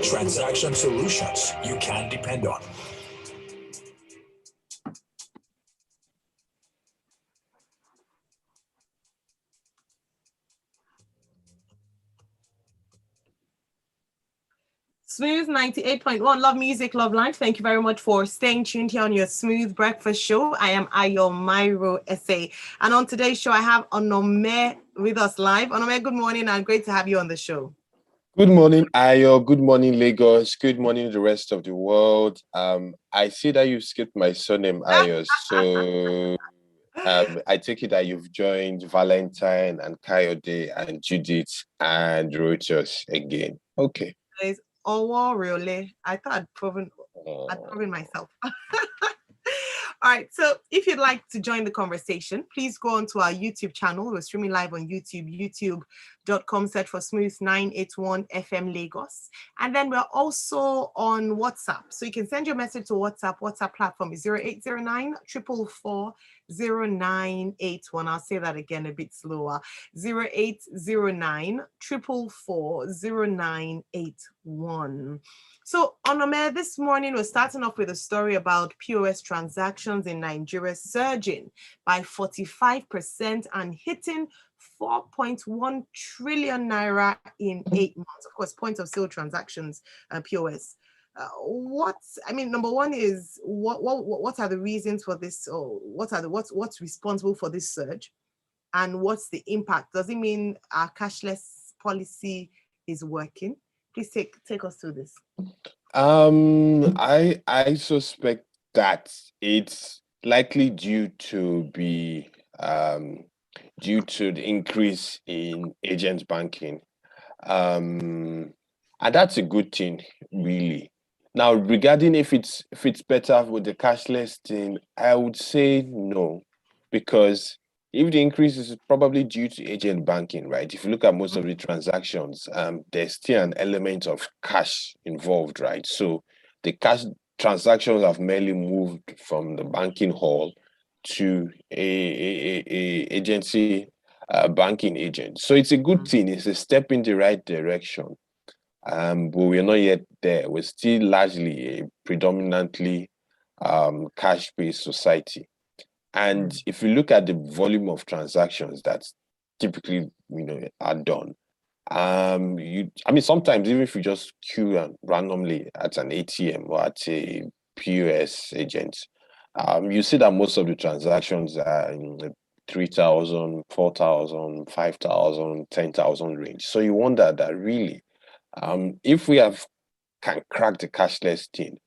Transaction solutions you can depend on. Smooth 98.1, love music, love life. Thank you very much for staying tuned here on your Smooth Breakfast Show. I am Mairo-Ese. And on today's show, I have Onome with us live. Onome, good morning and great to have you on the show. Good morning, Ayo. Good morning, Lagos. Good morning, the rest of the world. I see that you skipped my surname, Ayo. So I take it that you've joined Valentine and Coyote and Judith and Rochus again. Okay. It's Ohwovoriole. I thought I'd proven myself. All right, so if you'd like to join the conversation, please go onto our YouTube channel. We're streaming live on YouTube, youtube.com, search for Smooth 981 FM Lagos. And then we're also on WhatsApp. So you can send your message to WhatsApp. WhatsApp platform is 0809 444 0981. I'll say that again a bit slower. 0809 444 0981. So, Onome, this morning we're starting off with a story about POS transactions in Nigeria surging by 45% and hitting 4.1 trillion naira in 8 months. Of course, point of sale transactions, POS. Number one is what are the reasons for this? Or what's responsible for this surge, and what's the impact? Does it mean our cashless policy is working? Please take us through this. I suspect that it's likely due to the increase in agent banking, and that's a good thing, really. Now, regarding if it's better with the cashless thing, I would say no, because if the increase is probably due to agent banking, right? If you look at most of the transactions, there's still an element of cash involved, right? So the cash transactions have merely moved from the banking hall to a agency banking agent. So it's a good thing. It's a step in the right direction. But we're not yet there. We're still largely a predominantly cash-based society. And if you look at the volume of transactions that typically are done, sometimes even if you just queue randomly at an ATM or at a P.O.S agent, you see that most of the transactions are in the 3,000, 4,000, 5,000, 10,000 range. So you wonder that really, if we can crack the cashless thing,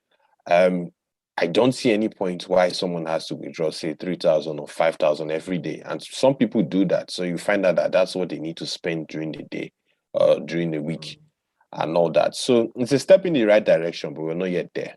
I don't see any point why someone has to withdraw, say, 3,000 or 5,000 every day. And some people do that. So you find out that that's what they need to spend during the day, during the week, and all that. So it's a step in the right direction, but we're not yet there.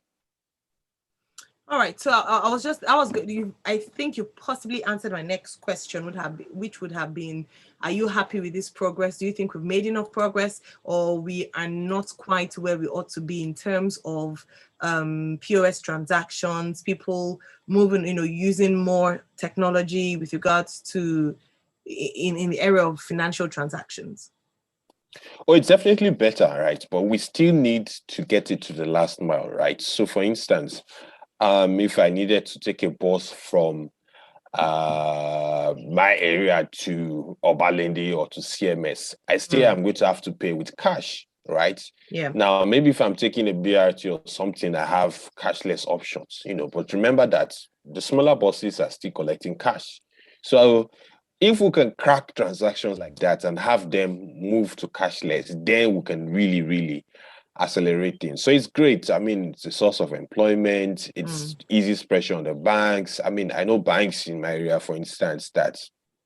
All right. So I think you possibly answered my next question, which would have been, are you happy with this progress? Do you think we've made enough progress, or we are not quite where we ought to be in terms of POS transactions, people moving, using more technology with regards to in the area of financial transactions? Oh, it's definitely better, right? But we still need to get it to the last mile, right? So for instance, if I needed to take a bus from my area to Obalende or to CMS, I still am going to have to pay with cash, right? Yeah. Now, maybe if I'm taking a BRT or something, I have cashless options, but remember that the smaller buses are still collecting cash. So if we can crack transactions like that and have them move to cashless, then we can really, really accelerate things. So it's great. I mean, it's a source of employment. It's easy pressure on the banks. I mean, I know banks in my area, for instance, that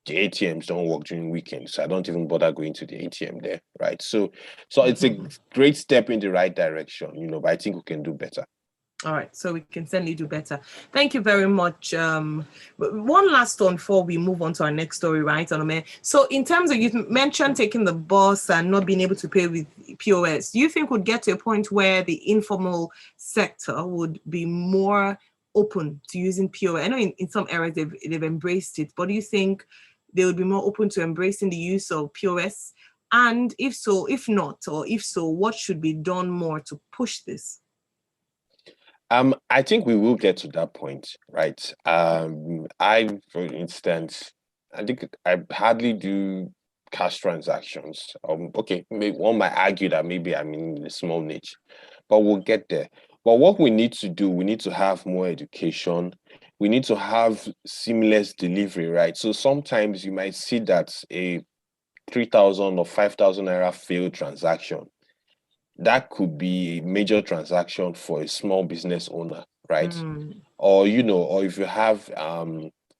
the ATMs don't work during weekends. So I don't even bother going to the ATM there, right? So it's a great step in the right direction, but I think we can do better. All right, so we can certainly do better. Thank you very much. One last one before we move on to our next story, right, Onome? So in terms of, you mentioned taking the bus and not being able to pay with POS, do you think we'd get to a point where the informal sector would be more open to using POS? I know in some areas they've embraced it, but do you think they would be more open to embracing the use of POS And if so, if not, or if so, what should be done more to push this? I think we will get to that point, right? For instance, I think I hardly do cash transactions. Okay, maybe one might argue that maybe I'm in a small niche, but we'll get there. But what we need to do, we need to have more education. We need to have seamless delivery, right? So sometimes you might see that a 3,000 or 5,000 naira failed transaction, that could be a major transaction for a small business owner, right? Or or if you have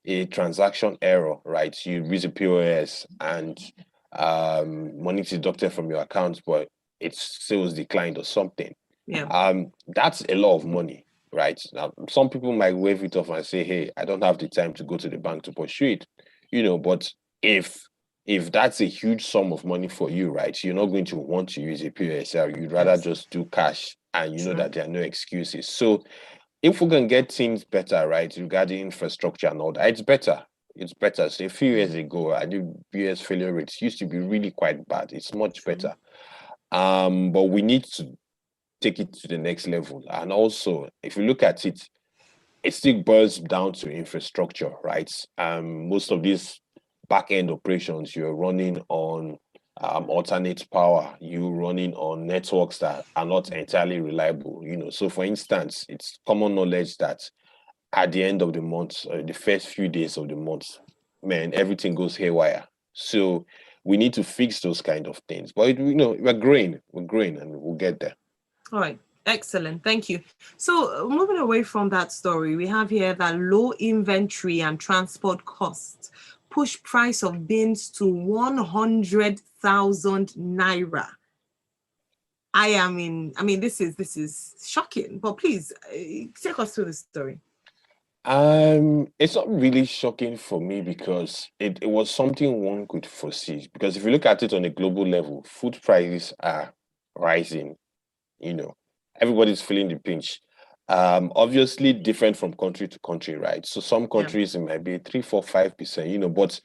a transaction error, right? You use a P.O.S. and money is deducted from your account, but its sales declined or something. Yeah. That's a lot of money, right? Now, some people might wave it off and say, "Hey, I don't have the time to go to the bank to pursue it," But if that's a huge sum of money for you, right? You're not going to want to use a POS. You'd rather Yes. just do cash, and you know True. that there are no excuses. So if we can get things better, right, regarding infrastructure and all that, it's better. It's better. So a few years ago, I knew POS failure rates used to be really quite bad. It's much True. better. But we need to take it to the next level. And also, if you look at it, it still boils down to infrastructure, right? Most of these back-end operations, you're running on alternate power, you're running on networks that are not entirely reliable. So for instance, it's common knowledge that at the end of the month, the first few days of the month, man, everything goes haywire. So we need to fix those kind of things. But we're growing, and we'll get there. All right. Excellent. Thank you. So moving away from that story, we have here that low inventory and transport costs push price of beans to 100,000 naira. I mean, this is shocking, but please take us through the story. It's not really shocking for me because it was something one could foresee. Because if you look at it on a global level, food prices are rising. Everybody's feeling the pinch. Obviously different from country to country, right? So some countries it might be 3, 4, 5%, but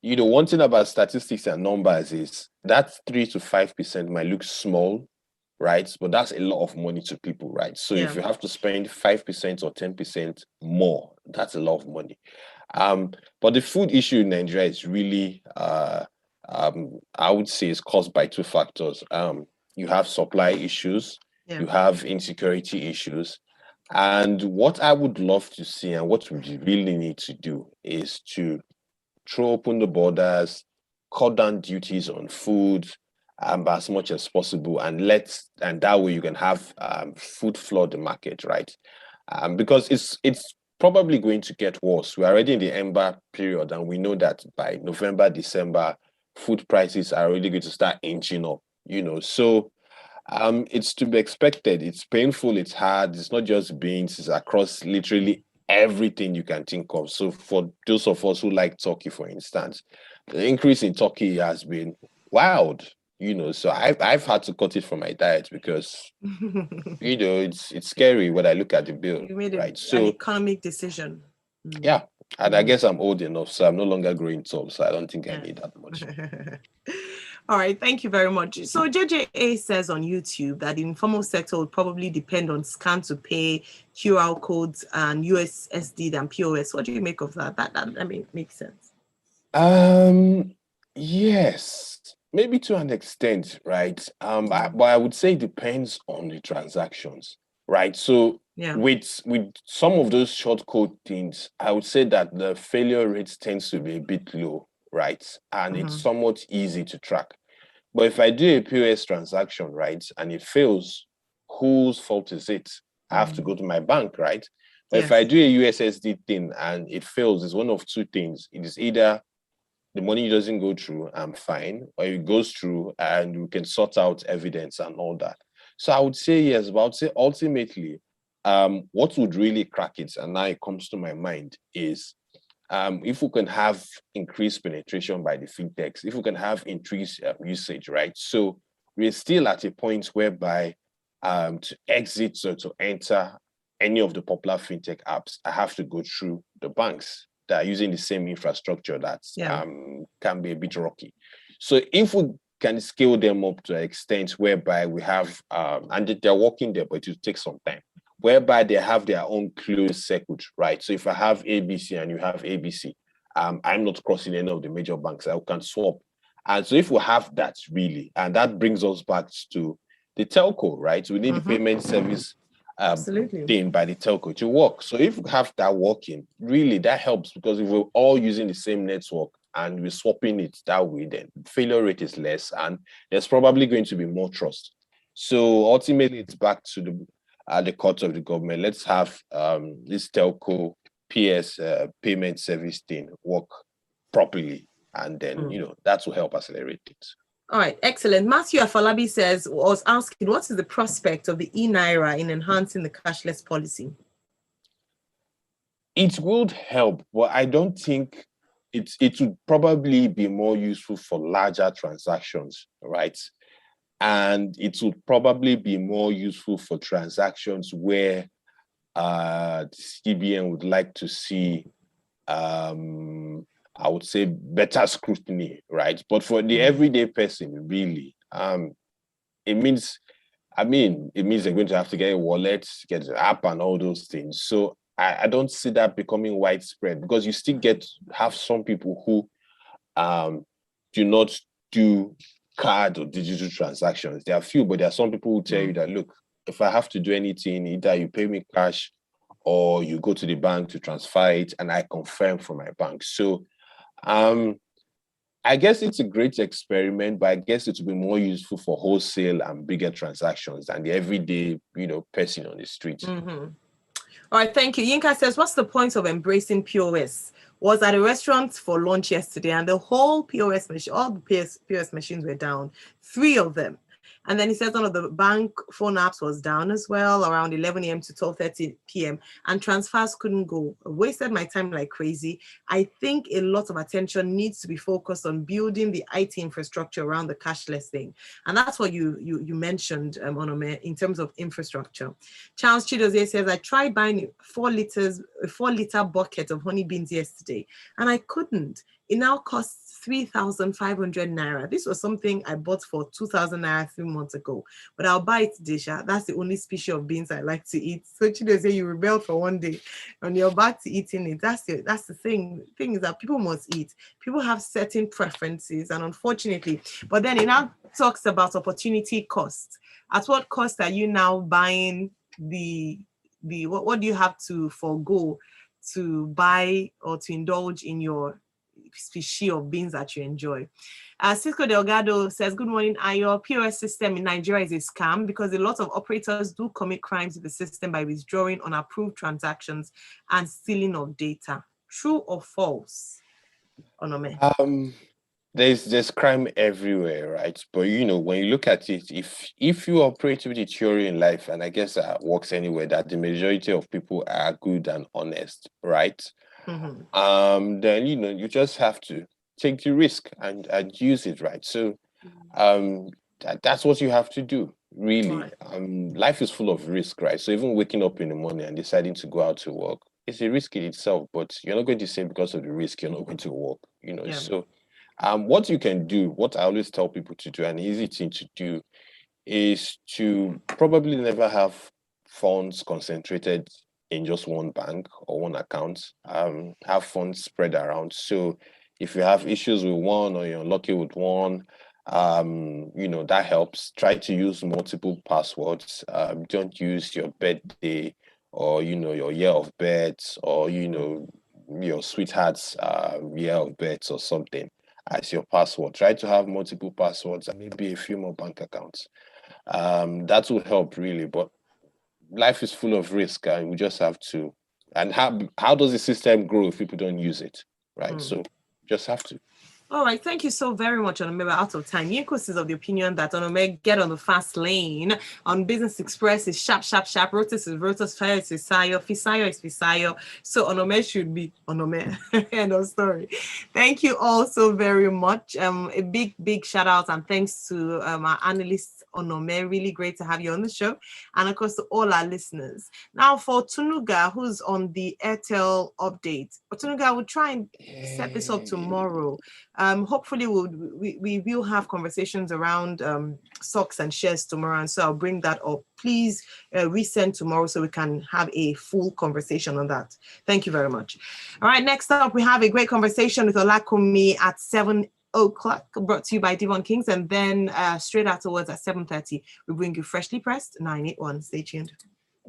one thing about statistics and numbers is that 3 to 5% might look small, right? But that's a lot of money to people, right? So if you have to spend 5% or 10% more, that's a lot of money. But the food issue in Nigeria is really I would say is caused by two factors. You have supply issues, you have insecurity issues. And what I would love to see and what we really need to do is to throw open the borders, cut down duties on food as much as possible, and that way you can have food flood the market, right? Because it's probably going to get worse. We're already in the ember period, and we know that by November, December, food prices are really going to start inching up. So it's to be expected. It's painful, it's hard, it's not just beans, it's across literally everything you can think of. So for those of us who like turkey, for instance, the increase in turkey has been wild. So I've had to cut it from my diet because it's scary when I look at the bill. You made right? an economic decision. Yeah. And I guess I'm old enough, so I'm no longer growing tall, so I don't think I need that much. All right, thank you very much. So JJA says on YouTube that the informal sector would probably depend on scan to pay, QR codes, and USSD than POS. What do you make of that? That makes sense. Yes, maybe to an extent, right? But I would say it depends on the transactions, right? So with some of those short code things, I would say that the failure rate tends to be a bit low, right? And it's somewhat easy to track. But if I do a POS transaction, right, and it fails, whose fault is it? I have to go to my bank, right? But if I do a USSD thing and it fails, it's one of two things. It is either the money doesn't go through, I'm fine, or it goes through and we can sort out evidence and all that. So I would say yes, but I would say ultimately, what would really crack it, and now it comes to my mind, is if we can have increased penetration by the fintechs, if we can have increased usage, right? So we're still at a point whereby to exit or to enter any of the popular fintech apps, I have to go through the banks that are using the same infrastructure that can be a bit rocky. So if we can scale them up to an extent whereby we have, and they're working there, but it will take some time, whereby they have their own closed circuit, right? So if I have ABC and you have ABC, I'm not crossing any of the major banks. I can swap. And so if we have that really, and that brings us back to the telco, right? We need the payment service thing by the telco to work. So if we have that working, really that helps, because if we're all using the same network and we're swapping it that way, then failure rate is less and there's probably going to be more trust. So ultimately it's back to the court of the government. Let's have this telco P.O.S. Payment service thing work properly, and then that will help accelerate it. All right, excellent. Matthew Afolabi was asking, what is the prospect of the e-Naira in enhancing the cashless policy? It would help, but I don't think it would probably be more useful for larger transactions, right? And it would probably be more useful for transactions where the CBN would like to see, I would say, better scrutiny, right? But for the everyday person, really, it means they're going to have to get a wallet, get an app, and all those things. So I don't see that becoming widespread, because you still have some people who do not do card or digital transactions. There are few, but there are some people who tell you that, look, if I have to do anything, either you pay me cash or you go to the bank to transfer it and I confirm from my bank. So I guess it's a great experiment, but I guess it will be more useful for wholesale and bigger transactions than the everyday, person on the street. All right, thank you. Yinka says, what's the point of embracing P.O.S? Was at a restaurant for lunch yesterday and the whole P.O.S machine, all the P.O.S machines were down, 3 of them. And then he says one of the bank phone apps was down as well, around 11 a.m. to 12:30 p.m. and transfers couldn't go. I wasted my time like crazy. I think a lot of attention needs to be focused on building the IT infrastructure around the cashless thing. And that's what you mentioned, Onome, in terms of infrastructure. Charles Chidozie says, I tried buying a 4-liter bucket of honey beans yesterday, and I couldn't. It now costs 3,500 naira. This was something I bought for 2,000 naira 3 months ago, but I'll buy it today. That's the only species of beans I like to eat. So Chido say you rebelled for one day and you're back to eating it. That's the thing. The thing is that people must eat. People have certain preferences, and unfortunately, but then it now talks about opportunity cost. At what cost are you now buying what do you have to forego to buy or to indulge in your species of beans that you enjoy? Cisco Delgado says, good morning, Ayo. P.O.S system in Nigeria is a scam because a lot of operators do commit crimes with the system by withdrawing unapproved transactions and stealing of data. True or false, Onome? There's crime everywhere, right? But when you look at it, if you operate with the theory in life, and I guess that works anywhere, that the majority of people are good and honest, right? Then you just have to take the risk and use it, right? So that's what you have to do, really. Right. Life is full of risk, right? So even waking up in the morning and deciding to go out to work, it's a risk in itself, but you're not going to say because of the risk you're not going to work, So what you can do, what I always tell people to do, an easy thing to do, is to probably never have funds concentrated in just one bank or one account. Have funds spread around. So if you have issues with one or you're unlucky with one, that helps. Try to use multiple passwords. Don't use your birthday or your year of birth or your sweetheart's year of birth or something as your password. Try to have multiple passwords and maybe a few more bank accounts. That will help really, but life is full of risk and we just have to. And how does the system grow if people don't use it, right? So just have to. All right, thank you so very much, Onome. We're out of time. Yinkos is of the opinion that Onome get on the fast lane. On Business Express is sharp, sharp, sharp. Rotus is Rotus, Fire is Fisayo, Fisayo is Fisayo. So Onome should be Onome. End of story. Thank you all so very much. A big shout out and thanks to our analyst Onome. Really great to have you on the show. And of course to all our listeners. Now for Tunuga, who's on the Airtel update. Tunuga, we'll try and set this up tomorrow. Hopefully we will have conversations around stocks and shares tomorrow, and so I'll bring that up. Please resend tomorrow so we can have a full conversation on that. Thank you very much. All right, next up we have a great conversation with Olakumi at 7 o'clock, brought to you by Devon Kings, and then straight afterwards at 7:30 we bring you Freshly Pressed 981. Stay tuned.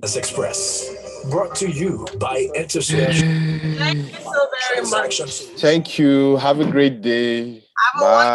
Express, brought to you by Intersection. Thank you so very much. Thank you. Have a great day. Have a Bye.